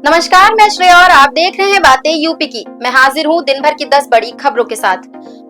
नमस्कार, मैं श्रेया और आप देख रहे हैं बातें यूपी की। मैं हाजिर हूं दिन भर की 10 बड़ी खबरों के साथ।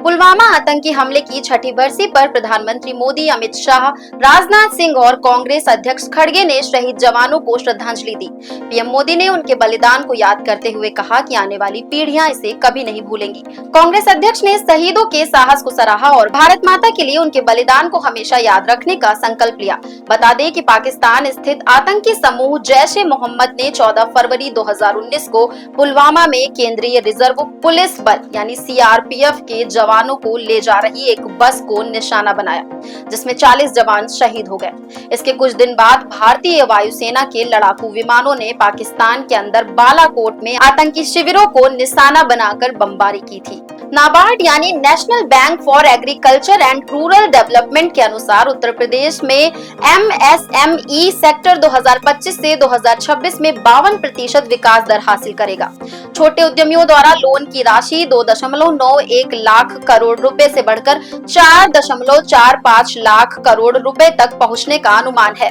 पुलवामा आतंकी हमले की छठी बरसी पर प्रधानमंत्री मोदी, अमित शाह, राजनाथ सिंह और कांग्रेस अध्यक्ष खड़गे ने शहीद जवानों को श्रद्धांजलि दी। पीएम मोदी ने उनके बलिदान को याद करते हुए कहा कि आने वाली पीढ़ियां इसे कभी नहीं भूलेंगी। कांग्रेस अध्यक्ष ने शहीदों के साहस को सराहा और भारत माता के लिए उनके बलिदान को हमेशा याद रखने का संकल्प लिया। बता दें कि पाकिस्तान स्थित आतंकी समूह जैश-ए-मोहम्मद ने 14 फरवरी 2019 को पुलवामा में केंद्रीय रिजर्व पुलिस बल यानी सीआरपीएफ के जवानों को ले जा रही एक बस को निशाना बनाया, जिसमें 40 जवान शहीद हो गए। इसके कुछ दिन बाद भारतीय वायुसेना के लड़ाकू विमानों ने पाकिस्तान के अंदर बालाकोट में आतंकी शिविरों को निशाना बनाकर बमबारी की थी। नाबार्ड यानी national bank for agriculture and rural development के अनुसार उत्तर प्रदेश में एमएसएमई सेक्टर 2025 से 2026 में 52% विकास दर हासिल करेगा। छोटे उद्यमियों द्वारा लोन की राशि 2.91 लाख करोड़ रुपए से बढ़कर 4.45 लाख करोड़ रुपए तक पहुंचने का अनुमान है।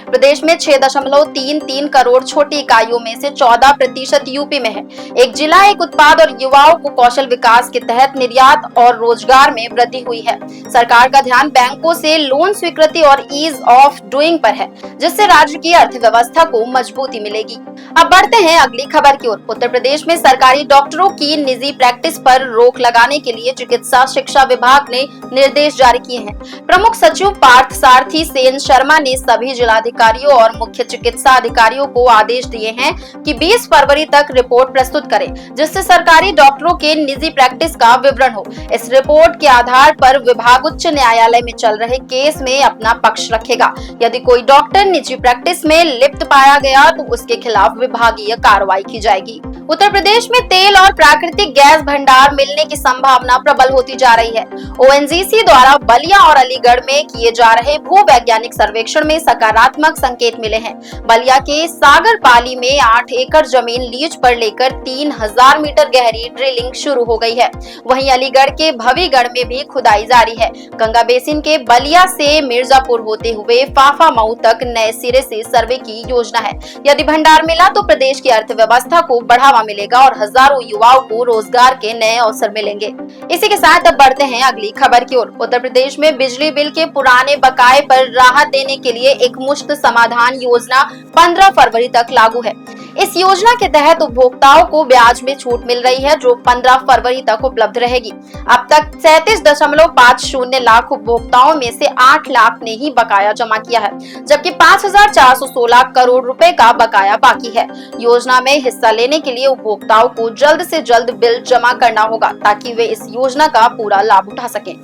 प्रदेश में 6.33 करोड़ छोटी इकाइयों में से 14% यूपी में है। एक जिला एक उत्पाद और युवाओं को कौशल विकास के तहत निर्यात और रोजगार में वृद्धि हुई है। सरकार का ध्यान बैंकों से लोन स्वीकृति और ईज ऑफ डूइंग पर है, जिससे राज्य की अर्थव्यवस्था को मजबूती मिलेगी। अब बढ़ते हैं अगली खबर की ओर। उत्तर प्रदेश में सरकारी डॉक्टरों की निजी प्रैक्टिस पर रोक लगाने के लिए चिकित्सा शिक्षा विभाग ने निर्देश जारी किए हैं। प्रमुख सचिव पार्थ सारथी सेन शर्मा ने सभी जिलाधिकारियों और मुख्य चिकित्सा अधिकारियों को आदेश दिए हैं कि 20 फरवरी तक रिपोर्ट प्रस्तुत करें, जिससे सरकारी डॉक्टरों के निजी प्रैक्टिस का विवरण हो। इस रिपोर्ट के आधार पर विभाग उच्च न्यायालय में चल रहे केस में अपना पक्ष रखेगा। यदि कोई डॉक्टर निजी प्रैक्टिस में लिप्त पाया गया तो उसके खिलाफ विभागीय कार्रवाई की जाएगी। उत्तर प्रदेश में तेल और प्राकृतिक गैस भंडार मिलने की संभावना प्रबल होती जा रही है। ओएनजीसी द्वारा बलिया और अलीगढ़ में किए जा रहे भू वैज्ञानिक सर्वेक्षण में सकारात्मक संकेत मिले हैं। बलिया के सागर पाली में 8 एकड़ जमीन लीज पर लेकर 3000 मीटर गहरी ड्रिलिंग शुरू हो गई है। वहीं अलीगढ़ के भवीगढ़ में भी खुदाई जारी है। गंगा बेसिन के बलिया से मिर्जापुर होते हुए फाफामऊ तक नए सिरे से सर्वे की योजना है। यदि भंडार मिला तो प्रदेश की अर्थव्यवस्था को बढ़ावा मिलेगा और हजारों युवाओं को रोजगार के नए अवसर मिलेंगे। इसी के साथ अब बढ़ते हैं अगली खबर की ओर। उत्तर प्रदेश में बिजली बिल के पुराने बकाये पर राहत देने के लिए एक मुश्त समाधान योजना 15 फरवरी तक लागू है। इस योजना के तहत उपभोक्ताओं को ब्याज में छूट मिल रही है, जो 15 फरवरी तक उपलब्ध रहेगी। अब तक 37.50 लाख उपभोक्ताओं में से 8 लाख ने ही बकाया जमा किया है, जबकि 5416 करोड़ रुपए का बकाया बाकी है। योजना में हिस्सा लेने के लिए उपभोक्ताओं को जल्द से जल्द बिल जमा करना होगा, ताकि वे इस योजना का पूरा लाभ उठा सकें।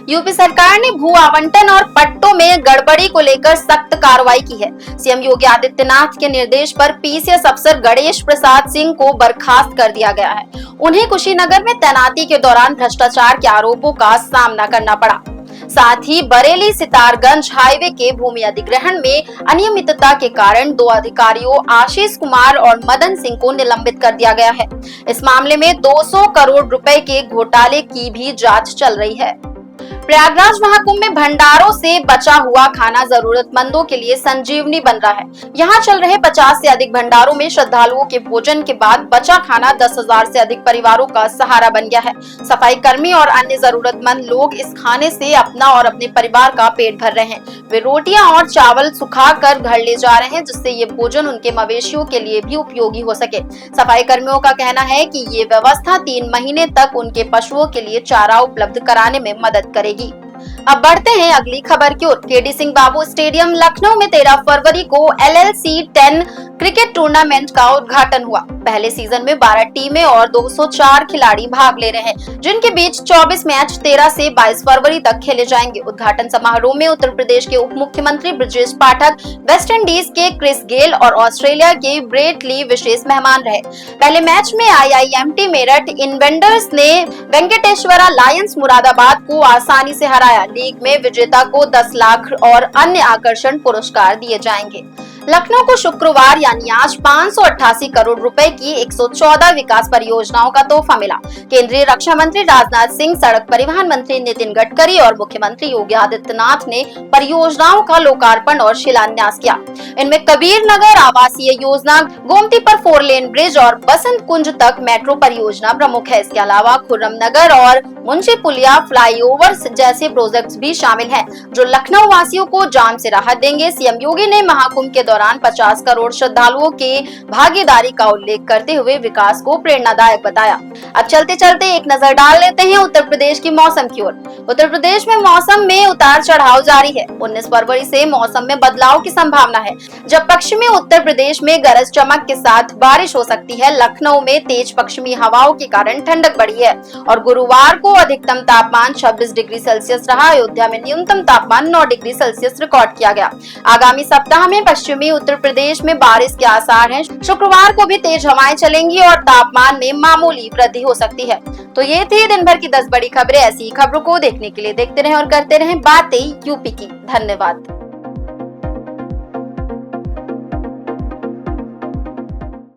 यूपी सरकार ने भू आवंटन और पट्टों में गड़बड़ी को लेकर सख्त कार्रवाई की है। सीएम योगी आदित्यनाथ के निर्देश पर पीसीएस अफसर गणेश प्रसाद सिंह को बर्खास्त कर दिया गया है। उन्हें कुशीनगर में तैनाती के दौरान भ्रष्टाचार के आरोपों का सामना करना पड़ा। साथ ही बरेली सितारगंज हाईवे के भूमि अधिग्रहण में अनियमितता के कारण 2 अधिकारियों आशीष कुमार और मदन सिंह को निलंबित कर दिया गया है। इस मामले में 200 करोड़ रुपए के घोटाले की भी जांच चल रही है। प्रयागराज महाकुंभ में भंडारों से बचा हुआ खाना जरूरतमंदों के लिए संजीवनी बन रहा है। यहाँ चल रहे 50 से अधिक भंडारों में श्रद्धालुओं के भोजन के बाद बचा खाना 10,000 से अधिक परिवारों का सहारा बन गया है। सफाई कर्मी और अन्य जरूरतमंद लोग इस खाने से अपना और अपने परिवार का पेट भर रहे हैं। वे रोटियां और चावल सुखा कर घर ले जा रहे हैं, जिससे ये भोजन उनके मवेशियों के लिए भी उपयोगी हो सके। सफाई कर्मियों का कहना है कि ये व्यवस्था 3 महीने तक उनके पशुओं के लिए चारा उपलब्ध कराने में मदद करेगी। अब बढ़ते हैं अगली खबर की ओर। केडी सिंह बाबू स्टेडियम लखनऊ में 13 फरवरी को LLC 10 क्रिकेट टूर्नामेंट का उद्घाटन हुआ। पहले सीजन में 12 टीमें और 204 खिलाड़ी भाग ले रहे हैं, जिनके बीच 24 मैच 13 से 22 फरवरी तक खेले जाएंगे। उद्घाटन समारोह में उत्तर प्रदेश के उप मुख्यमंत्री ब्रजेश पाठक, वेस्ट इंडीज के क्रिस गेल और ऑस्ट्रेलिया के ब्रेट ली विशेष मेहमान रहे। पहले मैच में IIMT मेरठ इन्वेंडर्स ने वेंकटेश्वरा लायंस मुरादाबाद को आसानी से हराया। लीग में विजेता को 10 लाख और अन्य आकर्षण पुरस्कार दिए जाएंगे। लखनऊ को शुक्रवार यानी आज 588 करोड़ रुपए की 114 विकास परियोजनाओं का तोहफा मिला। केंद्रीय रक्षा मंत्री राजनाथ सिंह, सड़क परिवहन मंत्री नितिन गडकरी और मुख्यमंत्री योगी आदित्यनाथ ने परियोजनाओं का लोकार्पण और शिलान्यास किया। इनमें कबीर नगर आवासीय योजना, गोमती पर 4 लेन ब्रिज और बसंत कुंज तक मेट्रो परियोजना प्रमुख है। इसके अलावा खुर्रम नगर और मुंशी पुलिया फ्लाईओवर जैसे प्रोजेक्ट्स भी शामिल हैं, जो लखनऊ वासियों को जाम से राहत देंगे। सीएम योगी ने महाकुंभ के दौरान 50 करोड़ श्रद्धालुओं के भागीदारी का उल्लेख करते हुए विकास को प्रेरणादायक बताया। अब चलते चलते एक नजर डाल लेते हैं उत्तर प्रदेश की मौसम की ओर। उत्तर प्रदेश में मौसम में उतार चढ़ाव जारी है। 19 फरवरी से मौसम में बदलाव की संभावना है, जब पश्चिमी उत्तर प्रदेश में गरज चमक के साथ बारिश हो सकती है। लखनऊ में तेज पश्चिमी हवाओं के कारण ठंडक बढ़ी है और गुरुवार को अधिकतम तापमान 26 डिग्री सेल्सियस रहा। अयोध्या में न्यूनतम तापमान 9 डिग्री सेल्सियस रिकॉर्ड किया गया। आगामी सप्ताह में पश्चिमी उत्तर प्रदेश में बारिश के आसार हैं। शुक्रवार को भी तेज हवाएं चलेंगी और तापमान में मामूली वृद्धि हो सकती है। तो ये थी दिन भर की 10 बड़ी खबरें। ऐसी खबरों को देखने के लिए देखते रहें और करते रहें बातें यूपी की। धन्यवाद।